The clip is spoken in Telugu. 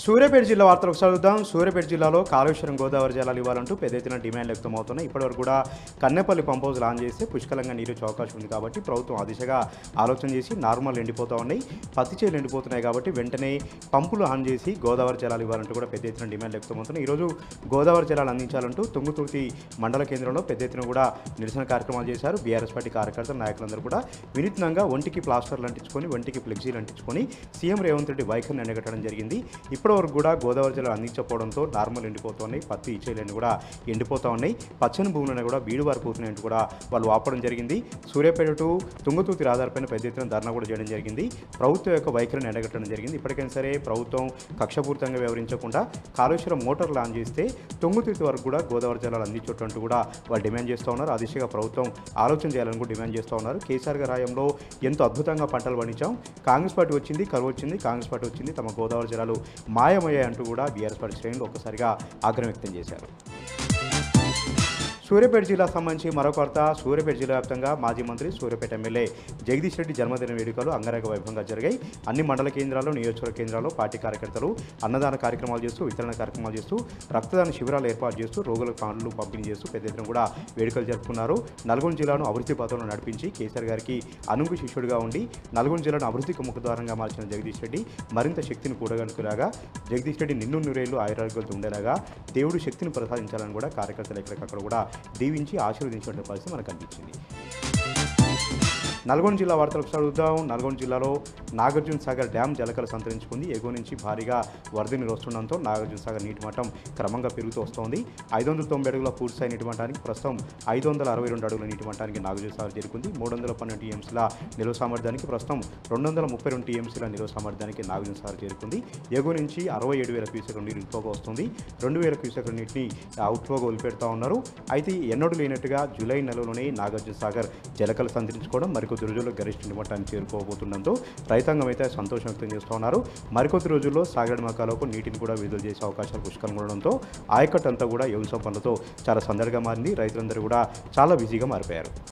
సూర్యాపేట జిల్లా వార్తలకు చదువుదాం. సూర్యాపేట జిల్లాలో కాళేశ్వరం గోదావరి జలాలు ఇవ్వాలంటూ పెద్ద ఎత్తున డిమాండ్లు వ్యక్తమవుతున్నాయి. ఇప్పటివరకు కూడా కన్నెపల్లి పంప్ హౌస్ లాంచ్ చేస్తే పుష్కలంగా నీరు వచ్చే అవకాశం ఉంది కాబట్టి ప్రభుత్వం ఆ దిశగా ఆలోచన చేసి నార్మల్ ఎండిపోతూ ఉన్నాయి, పత్తి చేలు ఎండిపోతున్నాయి కాబట్టి వెంటనే పంపులు ఆన్ చేసి గోదావరి జలాలు ఇవ్వాలంటూ కూడా పెద్ద ఎత్తున డిమాండ్లు వ్యక్తమవుతున్నాయి. ఈరోజు గోదావరి జలాలు అందించాలంటూ తుంగతుర్తి మండల కేంద్రంలో పెద్ద ఎత్తున కూడా నిరసన కార్యక్రమాలు చేశారు. బీఆర్ఎస్ పార్టీ కార్యకర్తలు నాయకులందరూ కూడా వినూత్నంగా ఒంటికి ప్లాస్టర్లు అంటించుకొని ఒంటికి ఫ్లెక్సీలు అంటించుకొని సీఎం రేవంత్ రెడ్డి వైఖరిని ఎండగట్టడం జరిగింది. ఇప్పటివరకు కూడా గోదావరి జలాలు అందించకపోవడంతో నార్మల్ ఎండిపోతున్నాయి, పత్తి ఇచ్చేలన్నీ కూడా ఎండిపోతూ ఉన్నాయి, పచ్చని భూములను కూడా బీడువారిపోతున్నాయంటూ కూడా వాళ్ళు ఆపడం జరిగింది. సూర్యాపేట టు తుంగతుర్తి రహదారిపైన పెద్ద ఎత్తున ధర్నా కూడా చేయడం జరిగింది. ప్రభుత్వం యొక్క వైఖరిని ఎండగట్టడం జరిగింది. ఇప్పటికైనా సరే ప్రభుత్వం కక్షపూరితంగా వ్యవహరించకుండా కాళేశ్వరం మోటార్ లాంచ్ చేస్తే తుంగతుర్తి వరకు కూడా గోదావరి జలాలు అందించేటట్టు కూడా వాళ్ళు డిమాండ్ చేస్తూ ఉన్నారు. ఆ దిశగా ప్రభుత్వం ఆలోచన చేయాలని కూడా డిమాండ్ చేస్తూ ఉన్నారు. కేసీఆర్ గారి హయాంలో ఎంతో అద్భుతంగా పంటలు పండించాం, కాంగ్రెస్ పార్టీ వచ్చింది, కరువు వచ్చింది, కాంగ్రెస్ పార్టీ వచ్చింది, తమ గోదావరి జలాలు మాయమయ్యాయి అంటూ కూడా బీఆర్ఎస్ పార్టీ శ్రేణులు ఒక్కసారిగా ఆగ్రహం వ్యక్తం చేశారు. సూర్యాపేట జిల్లాకు సంబంధించి మరొక వార్త. సూర్యాపేట జిల్లా వ్యాప్తంగా మాజీ మంత్రి సూర్యాపేట ఎమ్మెల్యే జగదీష్ రెడ్డి జన్మదిన వేడుకలు అంగరంగ వైభవంగా జరిగాయి. అన్ని మండల కేంద్రాల్లో, నియోజకవర్గ కేంద్రాల్లో పార్టీ కార్యకర్తలు అన్నదాన కార్యక్రమాలు చేస్తూ, వితరణ కార్యక్రమాలు చేస్తూ, రక్తదాన శిబిరాలు ఏర్పాటు చేస్తూ, రోగులకు కార్డులు పంపిణీ చేస్తూ పెద్ద ఎత్తున కూడా వేడుకలు జరుపుకున్నారు. నల్గొండ జిల్లాను అభివృద్ధి పథంలో నడిపించి కేసీఆర్ గారికి అనుంగు శిష్యుడిగా ఉండి నల్గొండ జిల్లాను అభివృద్ధికి ముఖద్వారంగా మార్చిన జగదీష్ రెడ్డి మరింత శక్తిని కూడగలుగులాగా, జగదీష్ రెడ్డి నిన్ను నూరేళ్లు ఆయురారోగ్యాలతో ఉండేలాగా దేవుడు శక్తిని ప్రసాదించాలని కూడా కార్యకర్తలు ఎక్కడికక్కడ కూడా దీవించి ఆశీర్వదించిన పరిస్థితి మనకు కనిపించింది. నల్గొండ జిల్లా వార్తలకు చదువుదాం. నల్గొండ జిల్లాలో నాగార్జున సాగర్ డ్యామ్ జలకలు సంతరించుకుంది. ఎగువ నుంచి భారీగా వరద నీరు వస్తుండడంతో నాగార్జున సాగర్ నీటి మట్టం క్రమంగా పెరుగుతూ వస్తోంది. 590 అడుగుల పూర్తిస్థాయి నీటి మట్టానికి ప్రస్తుతం 562 అడుగుల నీటి మట్టానికి నాగార్జున సాగర్ చేరుకుంది. 312 టీఎంసీల నిల్వ సామర్థ్యానికి ప్రస్తుతం 232 టీఎంసీల నిల్వ సామర్థ్యానికి నాగార్జున సాగర్ చేరుకుంది. ఎగువ నుంచి 67,000 క్యూసెక్ల నీరు ఇన్ఫ్లోగా వస్తుంది. 2,000 క్యూసెక్ల నీటిని అవుట్ఫ్లోగా వదిలిపెడతా ఉన్నారు. అయితే ఎన్నడూ లేనట్టుగా జూలై నెలలోనే నాగార్జున సాగర్ జలకలు సంతరించుకోవడం మరికొద్ది రోజుల్లో గరిష్ట మట్టాన్ని చేరుకోబోతుండడంతో రైతాంగం అయితే సంతోషం వ్యక్తం చేస్తూ ఉన్నారు. మరికొద్ది రోజుల్లో సాగర్ మకాలకు నీటిని కూడా విడుదల చేసే అవకాశాలు పుష్కలంగా ఉండడంతో ఆయకట్టు అంతా కూడా వ్యవసాయ పనులతో చాలా సందడిగా మారింది. రైతులందరూ కూడా చాలా బిజీగా మారిపోయారు.